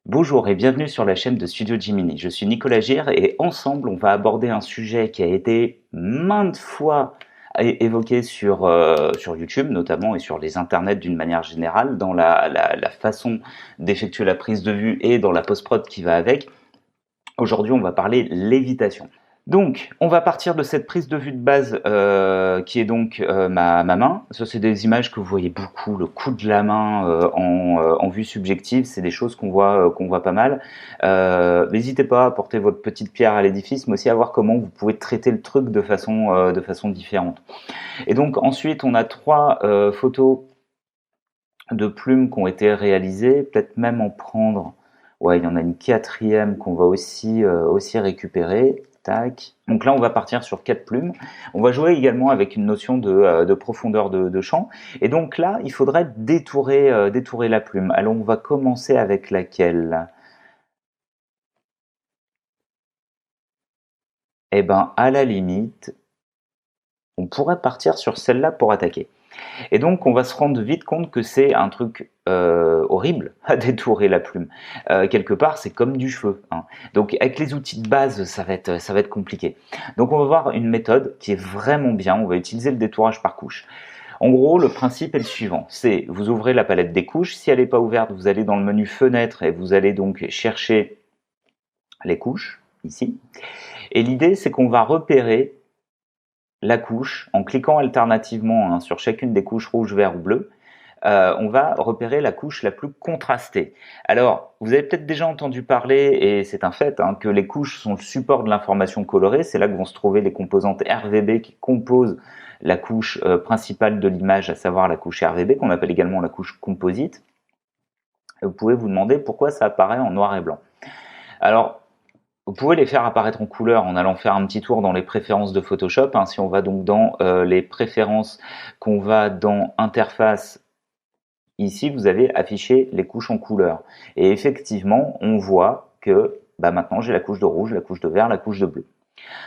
Bonjour et bienvenue sur la chaîne de Studio Jiminy. Je suis Nicolas Gir et ensemble on va aborder un sujet qui a été maintes fois évoqué sur YouTube notamment et sur les internets d'une manière générale dans la façon d'effectuer la prise de vue et dans la post-prod qui va avec. Aujourd'hui on va parler lévitation. Donc, on va partir de cette prise de vue de base qui est donc ma main. Ça, c'est des images que vous voyez beaucoup, le coup de la main en vue subjective. C'est des choses qu'on voit pas mal. N'hésitez pas à apporter votre petite pierre à l'édifice, mais aussi à voir comment vous pouvez traiter le truc de façon différente. Et donc, ensuite, on a trois photos de plumes qui ont été réalisées. Peut-être même en prendre... Ouais, il y en a une quatrième qu'on va aussi récupérer. Tac. Donc là, on va partir sur 4 plumes. On va jouer également avec une notion de profondeur de champ. Et donc là, il faudrait détourer la plume. Alors, on va commencer avec laquelle? Eh ben, à la limite, on pourrait partir sur celle-là pour attaquer. Et donc, on va se rendre vite compte que c'est un truc horrible à détourer la plume. Quelque part, c'est comme du cheveu, hein. Donc, avec les outils de base, ça va être compliqué. Donc, on va voir une méthode qui est vraiment bien. On va utiliser le détourage par couche. En gros, le principe est le suivant. C'est, vous ouvrez la palette des couches. Si elle n'est pas ouverte, vous allez dans le menu fenêtre et vous allez donc chercher les couches, ici. Et l'idée, c'est qu'on va repérer la couche, en cliquant alternativement sur chacune des couches rouge, vert ou bleu, on va repérer la couche la plus contrastée. Alors, vous avez peut-être déjà entendu parler, et c'est un fait, que les couches sont le support de l'information colorée. C'est là que vont se trouver les composantes RVB qui composent la couche principale de l'image, à savoir la couche RVB, qu'on appelle également la couche composite. Et vous pouvez vous demander pourquoi ça apparaît en noir et blanc. Alors, vous pouvez les faire apparaître en couleur en allant faire un petit tour dans les préférences de Photoshop. Si on va donc dans les préférences, qu'on va dans interface, ici vous avez affiché les couches en couleur. Et effectivement, on voit que maintenant j'ai la couche de rouge, la couche de vert, la couche de bleu.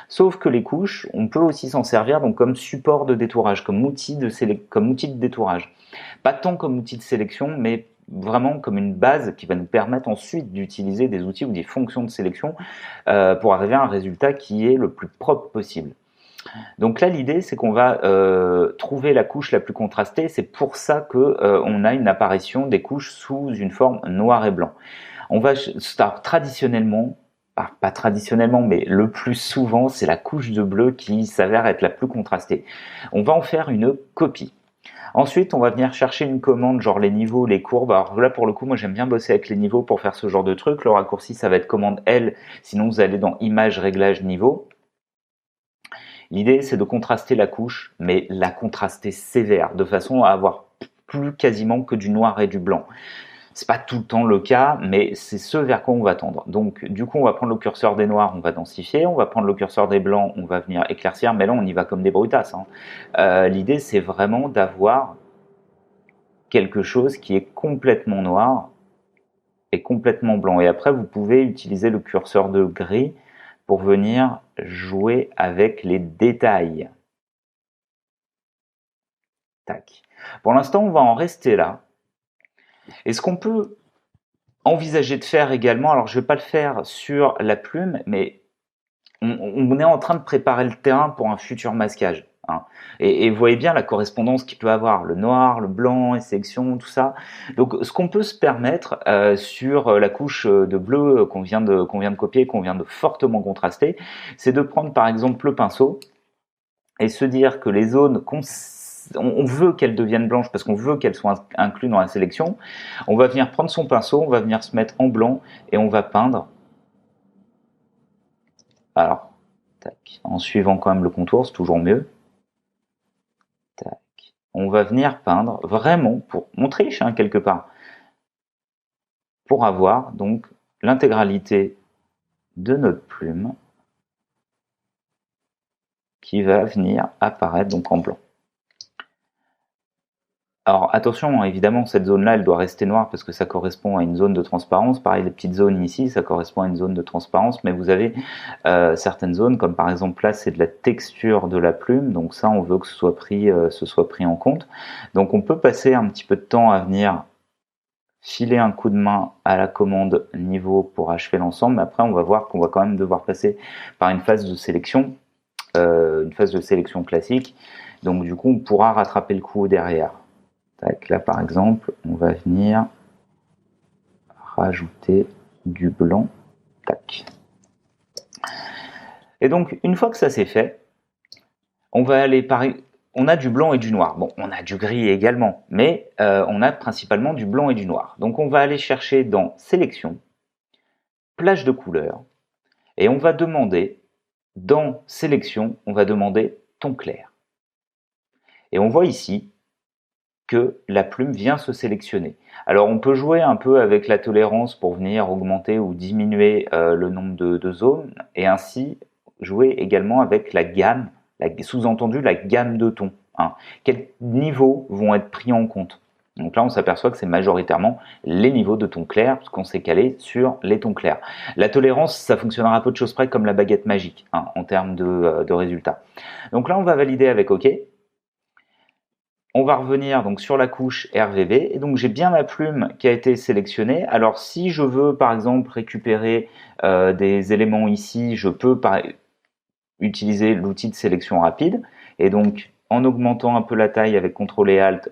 Sauf que les couches, on peut aussi s'en servir donc comme support de détourage, comme outil de détourage. Pas tant comme outil de sélection, mais vraiment comme une base qui va nous permettre ensuite d'utiliser des outils ou des fonctions de sélection pour arriver à un résultat qui est le plus propre possible. Donc là, l'idée, c'est qu'on va trouver la couche la plus contrastée. C'est pour ça que on a une apparition des couches sous une forme noir et blanc. On va traditionnellement, pas traditionnellement, mais le plus souvent, c'est la couche de bleu qui s'avère être la plus contrastée. On va en faire une copie. Ensuite, on va venir chercher une commande, genre les niveaux, les courbes. Alors là, pour le coup, moi, j'aime bien bosser avec les niveaux pour faire ce genre de truc. Le raccourci, ça va être commande L. Sinon, vous allez dans Image, Réglage, Niveau. L'idée, c'est de contraster la couche, mais la contraster sévère, de façon à avoir plus quasiment que du noir et du blanc. C'est pas tout le temps le cas, mais c'est ce vers quoi on va tendre. Donc, du coup, on va prendre le curseur des noirs, on va densifier. On va prendre le curseur des blancs, on va venir éclaircir. Mais là, on y va comme des brutasses. L'idée, c'est vraiment d'avoir quelque chose qui est complètement noir et complètement blanc. Et après, vous pouvez utiliser le curseur de gris pour venir jouer avec les détails. Tac. Pour l'instant, on va en rester là. Et ce qu'on peut envisager de faire également, alors je ne vais pas le faire sur la plume, mais on est en train de préparer le terrain pour un futur masquage. Et vous voyez bien la correspondance qu'il peut avoir, le noir, le blanc, les sélections, tout ça. Donc ce qu'on peut se permettre sur la couche de bleu qu'on vient de copier, qu'on vient de fortement contraster, c'est de prendre par exemple le pinceau et se dire que les zones on veut qu'elles deviennent blanches parce qu'on veut qu'elles soient incluses dans la sélection. On va venir prendre son pinceau, on va venir se mettre en blanc et on va peindre. Alors, tac, en suivant quand même le contour, c'est toujours mieux. Tac. On va venir peindre vraiment pour montrer quelque part, pour avoir donc l'intégralité de notre plume qui va venir apparaître donc en blanc. Alors attention, évidemment, cette zone-là, elle doit rester noire parce que ça correspond à une zone de transparence. Pareil, les petites zones ici, ça correspond à une zone de transparence, mais vous avez certaines zones, comme par exemple là, c'est de la texture de la plume, donc ça, on veut que ce soit pris en compte. Donc on peut passer un petit peu de temps à venir filer un coup de main à la commande niveau pour achever l'ensemble. Après, on va voir qu'on va quand même devoir passer par une phase de sélection classique. Donc du coup, on pourra rattraper le coup derrière. Tac, là par exemple, on va venir rajouter du blanc. Tac. Et donc, une fois que ça c'est fait, on va aller par... On a du blanc et du noir. Bon, on a du gris également, mais on a principalement du blanc et du noir. Donc on va aller chercher dans Sélection, Plage de couleurs, et on va demander, dans Sélection, on va demander Ton clair. Et on voit ici que la plume vient se sélectionner. Alors on peut jouer un peu avec la tolérance pour venir augmenter ou diminuer le nombre de zones, et ainsi jouer également avec la gamme, sous-entendu la gamme de tons. Hein. Quels niveaux vont être pris en compte? Donc là, on s'aperçoit que c'est majoritairement les niveaux de tons clairs, parce qu'on s'est calé sur les tons clairs. La tolérance, ça fonctionnera à peu de choses près comme la baguette magique, hein, en termes de résultats. Donc là, on va valider avec OK. On va revenir donc sur la couche RVB, et donc j'ai bien ma plume qui a été sélectionnée. Alors si je veux par exemple récupérer des éléments ici, je peux utiliser l'outil de sélection rapide, et donc en augmentant un peu la taille avec CTRL et ALT,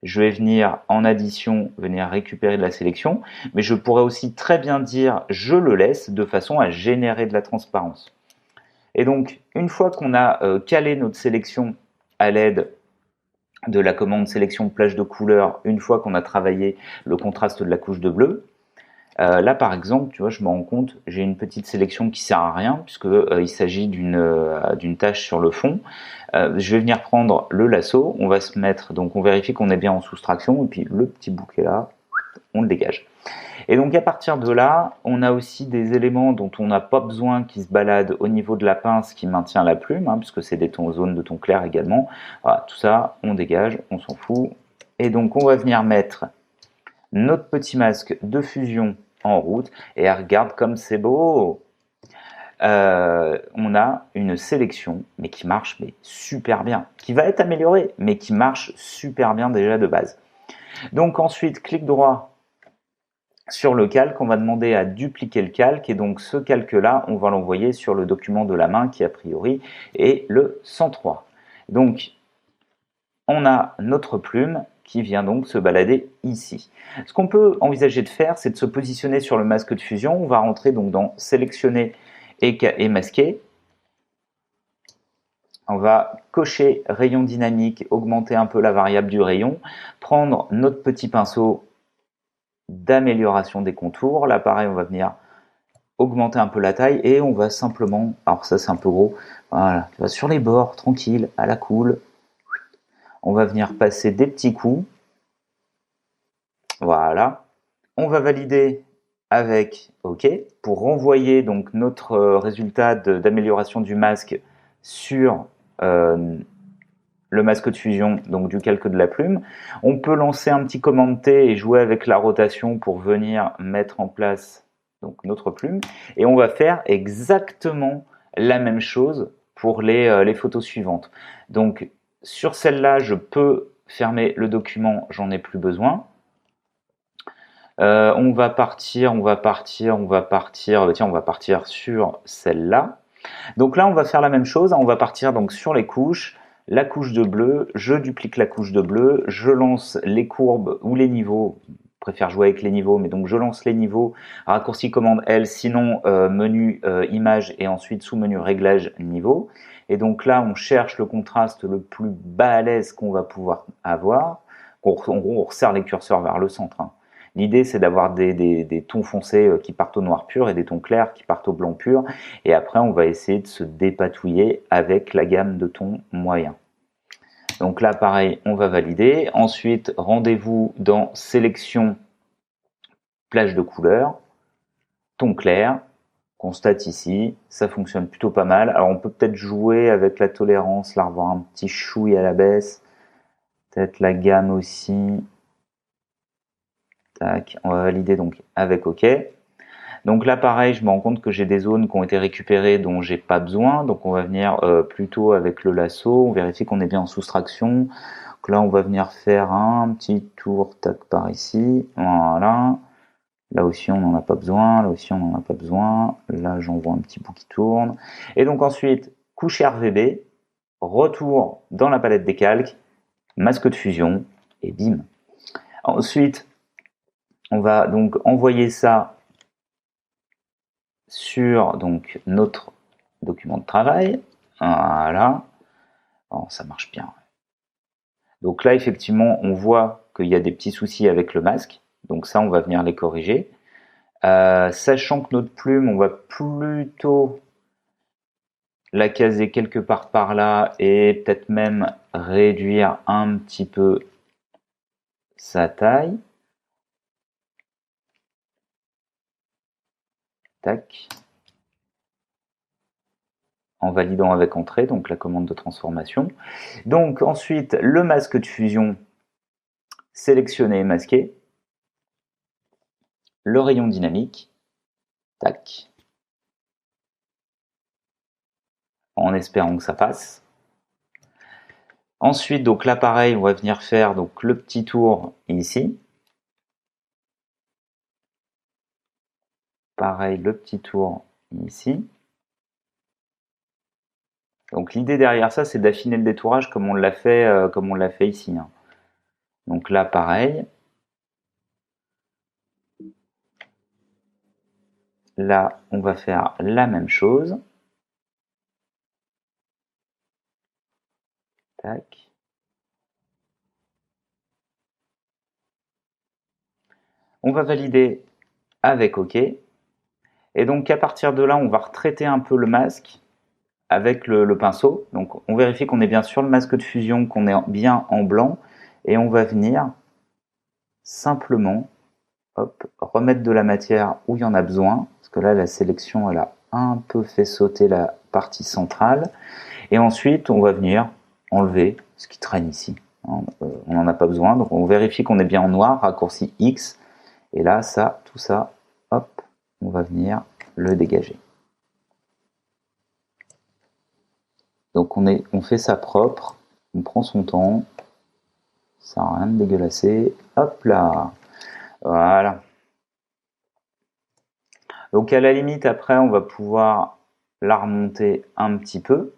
je vais venir en addition, venir récupérer de la sélection, mais je pourrais aussi très bien dire je le laisse de façon à générer de la transparence. Et donc une fois qu'on a calé notre sélection à l'aide de la commande sélection plage de couleurs, une fois qu'on a travaillé le contraste de la couche de bleu, là par exemple, tu vois, je me rends compte, j'ai une petite sélection qui sert à rien puisque il s'agit d'une tache sur le fond. Je vais venir prendre le lasso, on va se mettre, donc on vérifie qu'on est bien en soustraction, et puis le petit bouquet là, on le dégage. Et donc à partir de là, on a aussi des éléments dont on n'a pas besoin qui se baladent au niveau de la pince qui maintient la plume, hein, puisque c'est des zones de ton clair également. Voilà, tout ça, on dégage, on s'en fout. Et donc on va venir mettre notre petit masque de fusion en route. Et regarde comme c'est beau! On a une sélection, mais qui marche super bien, qui va être améliorée, mais qui marche super bien déjà de base. Donc ensuite, clic droit sur le calque, on va demander à dupliquer le calque, et donc ce calque-là, on va l'envoyer sur le document de la main qui a priori est le 103. Donc, on a notre plume qui vient donc se balader ici. Ce qu'on peut envisager de faire, c'est de se positionner sur le masque de fusion. On va rentrer donc dans sélectionner et masquer. On va cocher rayon dynamique, augmenter un peu la variable du rayon, prendre notre petit pinceau d'amélioration des contours. Là, pareil, on va venir augmenter un peu la taille, et on va simplement, alors ça c'est un peu gros, voilà, tu vois, sur les bords, tranquille, à la cool, on va venir passer des petits coups. Voilà. On va valider avec OK pour renvoyer donc notre résultat d'amélioration du masque sur le masque de fusion, donc du calque de la plume. On peut lancer un petit commande T et jouer avec la rotation pour venir mettre en place donc notre plume. Et on va faire exactement la même chose pour les photos suivantes. Donc sur celle-là, je peux fermer le document, j'en ai plus besoin. On va partir sur celle-là. Donc là, on va faire la même chose. On va partir donc sur les couches. La couche de bleu, je duplique la couche de bleu, je lance les courbes ou les niveaux. Je préfère jouer avec les niveaux, mais donc je lance les niveaux. Raccourci commande L, sinon menu image, et ensuite sous-menu réglage niveau. Et donc là, on cherche le contraste le plus balèze qu'on va pouvoir avoir. En gros, on resserre les curseurs vers le centre. Hein. L'idée, c'est d'avoir des tons foncés qui partent au noir pur et des tons clairs qui partent au blanc pur. Et après, on va essayer de se dépatouiller avec la gamme de tons moyens. Donc là, pareil, on va valider. Ensuite, rendez-vous dans Sélection, Plage de couleurs, Ton clair. Constate ici, ça fonctionne plutôt pas mal. Alors, on peut peut-être jouer avec la tolérance, la revoir un petit chouille à la baisse. Peut-être la gamme aussi. Tac, on va valider donc avec OK. Donc là, pareil, je me rends compte que j'ai des zones qui ont été récupérées dont j'ai pas besoin. Donc on va venir plutôt avec le lasso. On vérifie qu'on est bien en soustraction, Donc là, on va venir faire un petit tour, tac, par ici. Voilà. Là aussi, on n'en a pas besoin. Là aussi, on n'en a pas besoin. Là, j'en vois un petit bout qui tourne. Et donc ensuite, couche RVB, retour dans la palette des calques, masque de fusion, et bim. Ensuite, on va donc envoyer ça sur donc notre document de travail. Voilà. Oh, ça marche bien. Donc là, effectivement, on voit qu'il y a des petits soucis avec le masque. Donc ça, on va venir les corriger. Sachant que notre plume, on va plutôt la caser quelque part par là et peut-être même réduire un petit peu sa taille. Tac. En validant avec entrée, donc la commande de transformation. Donc ensuite, le masque de fusion, sélectionné et masqué. Le rayon dynamique. Tac. En espérant que ça passe. Ensuite, donc là pareil, on va venir faire donc le petit tour ici. Pareil, le petit tour ici. Donc l'idée derrière ça, c'est d'affiner le détourage comme on l'a fait ici. Hein. Donc là, pareil. Là, on va faire la même chose. Tac. On va valider avec OK. Et donc à partir de là, on va retraiter un peu le masque avec le pinceau. Donc on vérifie qu'on est bien sur le masque de fusion, qu'on est bien en blanc. Et on va venir simplement remettre de la matière où il y en a besoin. Parce que là, la sélection, elle a un peu fait sauter la partie centrale. Et ensuite, on va venir enlever ce qui traîne ici. On n'en a pas besoin. Donc on vérifie qu'on est bien en noir, raccourci X. Et là, ça, tout ça, hop, on va venir le dégager. Donc on fait ça propre, on prend son temps, ça n'a rien de dégueulasser. Hop là, voilà. Donc à la limite, après, on va pouvoir la remonter un petit peu.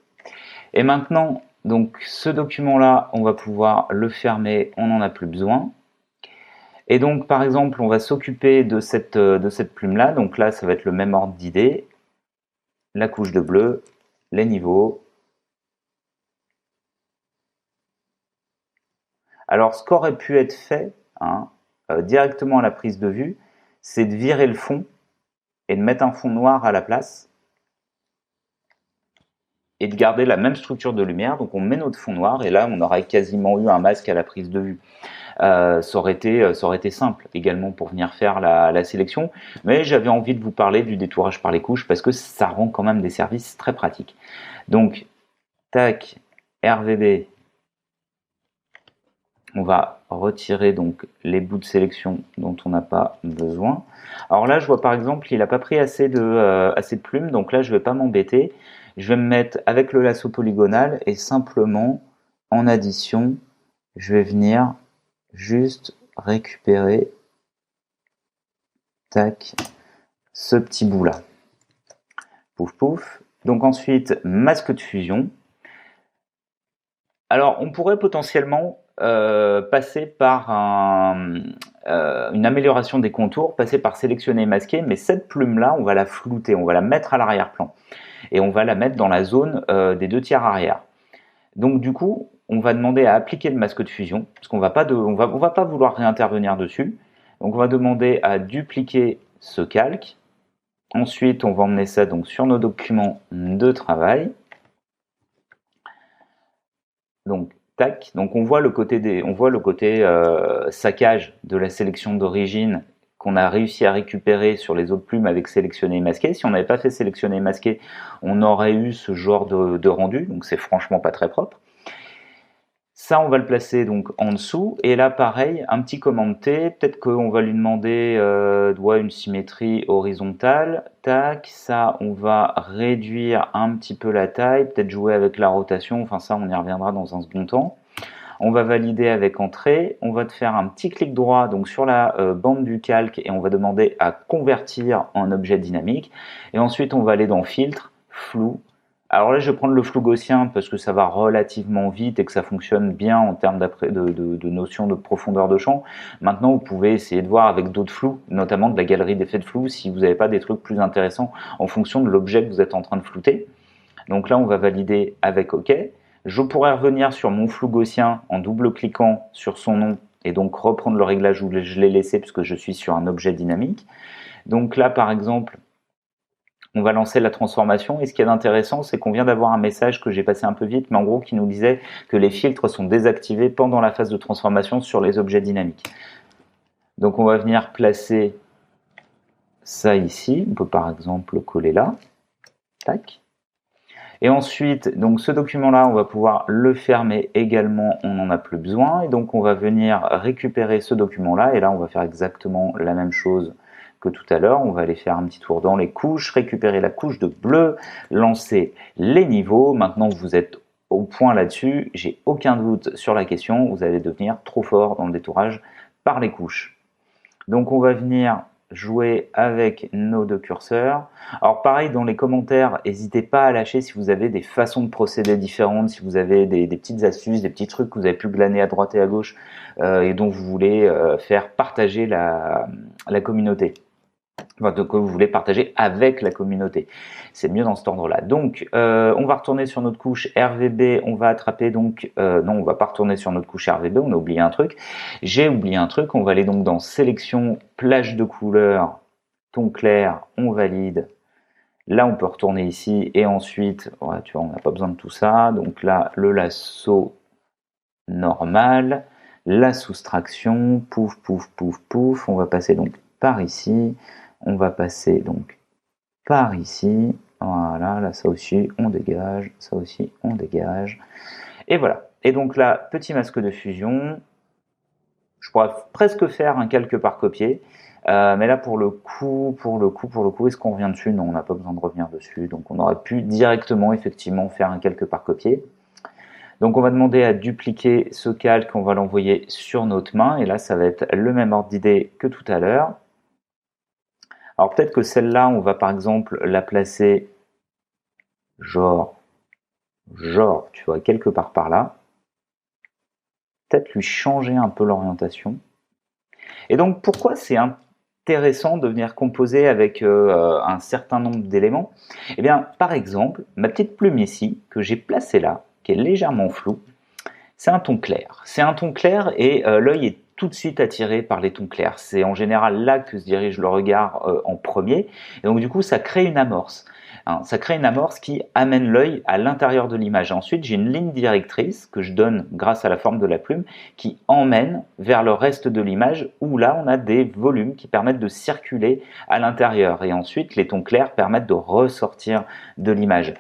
Et maintenant, donc ce document-là, on va pouvoir le fermer, on n'en a plus besoin. Et donc, par exemple, on va s'occuper de cette plume-là. Donc là, ça va être le même ordre d'idée. La couche de bleu, les niveaux. Alors, ce qu'aurait pu être fait hein, directement à la prise de vue, c'est de virer le fond et de mettre un fond noir à la place et de garder la même structure de lumière. Donc, on met notre fond noir et là, on aurait quasiment eu un masque à la prise de vue. Ça aurait été simple également pour venir faire la sélection, mais j'avais envie de vous parler du détourage par les couches parce que ça rend quand même des services très pratiques. Donc, tac, RVB, on va retirer donc les bouts de sélection dont on n'a pas besoin. Alors là, je vois par exemple, il n'a pas pris assez de plumes, donc là, je ne vais pas m'embêter. Je vais me mettre avec le lasso polygonal et simplement, en addition, je vais venir juste récupérer tac, ce petit bout là. Pouf pouf. Donc ensuite, masque de fusion. Alors on pourrait potentiellement passer par une amélioration des contours, passer par sélectionner et masquer, mais cette plume là, on va la flouter, on va la mettre à l'arrière-plan et on va la mettre dans la zone des 2/3 arrière. Donc du coup, on va demander à appliquer le masque de fusion, parce qu'on va pas vouloir réintervenir dessus. Donc on va demander à dupliquer ce calque. Ensuite, on va emmener ça donc sur nos documents de travail. Donc tac, donc on voit le côté saccage de la sélection d'origine qu'on a réussi à récupérer sur les autres plumes avec sélectionner et masquer. Si on n'avait pas fait sélectionner et masquer, on aurait eu ce genre de rendu, donc c'est franchement pas très propre. Ça, on va le placer donc en dessous. Et là, pareil, un petit commande T. Peut-être qu'on va lui demander une symétrie horizontale. Tac, ça, on va réduire un petit peu la taille. Peut-être jouer avec la rotation. Enfin, ça, on y reviendra dans un second temps. On va valider avec entrée. On va te faire un petit clic droit donc sur la bande du calque et on va demander à convertir en objet dynamique. Et ensuite, on va aller dans filtre, flou. Alors là, je vais prendre le flou gaussien parce que ça va relativement vite et que ça fonctionne bien en termes de notion de profondeur de champ. Maintenant, vous pouvez essayer de voir avec d'autres flous, notamment de la galerie d'effets de flou, si vous n'avez pas des trucs plus intéressants en fonction de l'objet que vous êtes en train de flouter. Donc là, on va valider avec OK. Je pourrais revenir sur mon flou gaussien en double-cliquant sur son nom et donc reprendre le réglage où je l'ai laissé puisque je suis sur un objet dynamique. Donc là, par exemple, on va lancer la transformation et ce qui est intéressant, c'est qu'on vient d'avoir un message que j'ai passé un peu vite, mais en gros qui nous disait que les filtres sont désactivés pendant la phase de transformation sur les objets dynamiques. Donc on va venir placer ça ici, on peut par exemple le coller là, tac. Et ensuite, donc ce document-là, on va pouvoir le fermer également, on n'en a plus besoin. Et donc on va venir récupérer ce document-là, et là on va faire exactement la même chose que tout à l'heure. On va aller faire un petit tour dans les couches, récupérer la couche de bleu, lancer les niveaux. Maintenant vous êtes au point là-dessus, j'ai aucun doute sur la question, vous allez devenir trop fort dans le détourage par les couches. Donc on va venir jouer avec nos deux curseurs. Alors pareil, dans les commentaires, n'hésitez pas à lâcher si vous avez des façons de procéder différentes, si vous avez des petites astuces, des petits trucs que vous avez pu glaner à droite et à gauche et dont vous voulez faire partager la communauté. Enfin, que vous voulez partager avec la communauté. C'est mieux dans cet ordre-là. Donc, on va retourner sur notre couche RVB. On va attraper donc... non, on va pas retourner sur notre couche RVB. On a oublié un truc. J'ai oublié un truc. On va aller donc dans Sélection, plage de couleurs, ton clair. On valide. Là, on peut retourner ici. Et ensuite, ouais, tu vois, on n'a pas besoin de tout ça. Donc là, le lasso normal. La soustraction. Pouf, pouf, pouf, pouf. On va passer donc par ici. On va passer donc par ici. Voilà, là ça aussi on dégage, ça aussi on dégage. Et voilà. Et donc là, petit masque de fusion. Je pourrais presque faire un calque par copier. Mais là pour le coup, est-ce qu'on revient dessus? Non, on n'a pas besoin de revenir dessus. Donc on aurait pu directement effectivement faire un calque par copier. Donc on va demander à dupliquer ce calque, on va l'envoyer sur notre main. Et là ça va être le même ordre d'idée que tout à l'heure. Alors peut-être que celle-là, on va par exemple la placer genre, tu vois, quelque part par là. Peut-être lui changer un peu l'orientation. Et donc pourquoi c'est intéressant de venir composer avec un certain nombre d'éléments? Eh bien, par exemple, ma petite plume ici, que j'ai placée là, qui est légèrement floue, c'est un ton clair. C'est un ton clair et l'œil est tout de suite attiré par les tons clairs. C'est en général là que se dirige le regard en premier. Et donc du coup, ça crée une amorce. Hein, ça crée une amorce qui amène l'œil à l'intérieur de l'image. Ensuite, j'ai une ligne directrice que je donne grâce à la forme de la plume qui emmène vers le reste de l'image où là, on a des volumes qui permettent de circuler à l'intérieur. Et ensuite, les tons clairs permettent de ressortir de l'image.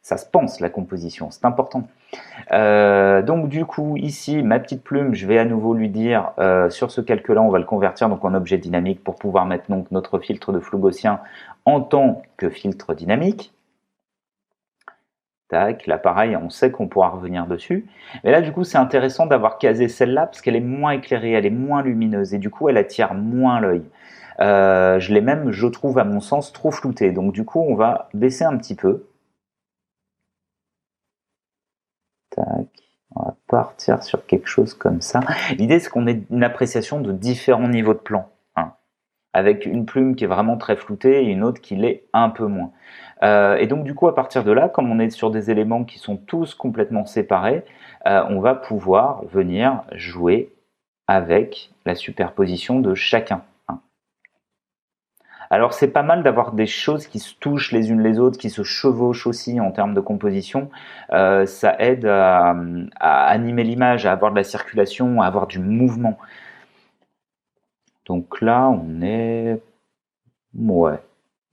Ça se pense, la composition, c'est important. Donc du coup ici ma petite plume, je vais à nouveau lui dire sur ce calque là on va le convertir donc en objet dynamique pour pouvoir mettre donc notre filtre de flou gaussien en tant que filtre dynamique. Tac, là pareil on sait qu'on pourra revenir dessus, mais là du coup c'est intéressant d'avoir casé celle-là parce qu'elle est moins éclairée, elle est moins lumineuse et du coup elle attire moins l'œil. Je l'ai même, je trouve à mon sens, trop flouté, donc du coup on va baisser un petit peu. Tac. On va partir sur quelque chose comme ça. L'idée, c'est qu'on ait une appréciation de différents niveaux de plan. Hein, avec une plume qui est vraiment très floutée et une autre qui l'est un peu moins. Et donc, du coup, à partir de là, comme on est sur des éléments qui sont tous complètement séparés, on va pouvoir venir jouer avec la superposition de chacun. Alors c'est pas mal d'avoir des choses qui se touchent les unes les autres, qui se chevauchent aussi en termes de composition. Ça aide à animer l'image, à avoir de la circulation, à avoir du mouvement. Donc là on est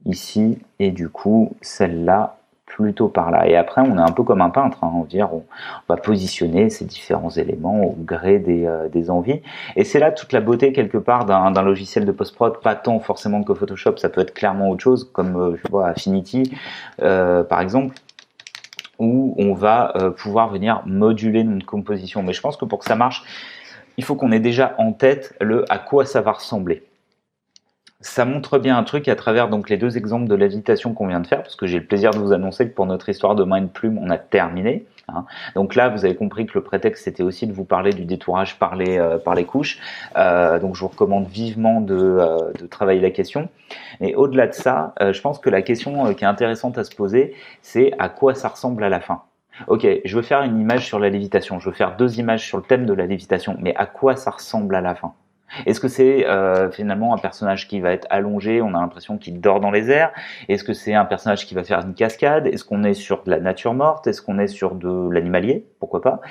ici et du coup celle-là plutôt par là. Et après on est un peu comme un peintre, hein, on va positionner ces différents éléments au gré des envies. Et c'est là toute la beauté quelque part d'un logiciel de post-prod, pas tant forcément que Photoshop, ça peut être clairement autre chose, comme je vois Affinity par exemple, où on va pouvoir venir moduler notre composition. Mais je pense que pour que ça marche, il faut qu'on ait déjà en tête à quoi ça va ressembler. Ça montre bien un truc à travers donc les deux exemples de lévitation qu'on vient de faire, parce que j'ai le plaisir de vous annoncer que pour notre histoire de main de plume, on a terminé. Hein. Donc là, vous avez compris que le prétexte, c'était aussi de vous parler du détourage par les couches. Donc je vous recommande vivement de travailler la question. Et au-delà de ça, je pense que la question qui est intéressante à se poser, c'est à quoi ça ressemble à la fin. Ok, je veux faire une image sur la lévitation, je veux faire 2 images sur le thème de la lévitation, mais à quoi ça ressemble à la fin? Est-ce que c'est finalement un personnage qui va être allongé, on a l'impression qu'il dort dans les airs? Est-ce que c'est un personnage qui va faire une cascade? Est-ce qu'on est sur de la nature morte? Est-ce qu'on est sur de l'animalier? Pourquoi pas?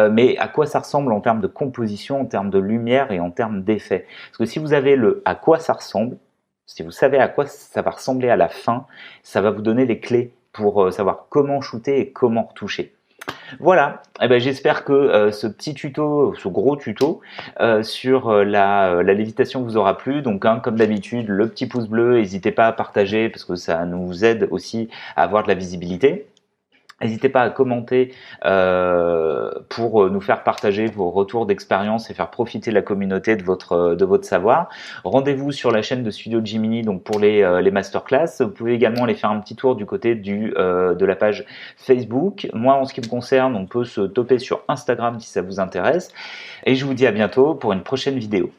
Mais à quoi ça ressemble en termes de composition, en termes de lumière et en termes d'effet? Parce que si vous avez le à quoi ça ressemble, si vous savez à quoi ça va ressembler à la fin, ça va vous donner les clés pour savoir comment shooter et comment retoucher. Voilà, eh ben, j'espère que ce petit tuto, ce gros tuto sur la lévitation vous aura plu. Donc hein, comme d'habitude, le petit pouce bleu, n'hésitez pas à partager parce que ça nous aide aussi à avoir de la visibilité. N'hésitez pas à commenter pour nous faire partager vos retours d'expérience et faire profiter la communauté de votre savoir. Rendez-vous sur la chaîne de Studio Jiminy donc pour les masterclass. Vous pouvez également aller faire un petit tour du côté de la page Facebook. Moi, en ce qui me concerne, on peut se toper sur Instagram si ça vous intéresse. Et je vous dis à bientôt pour une prochaine vidéo.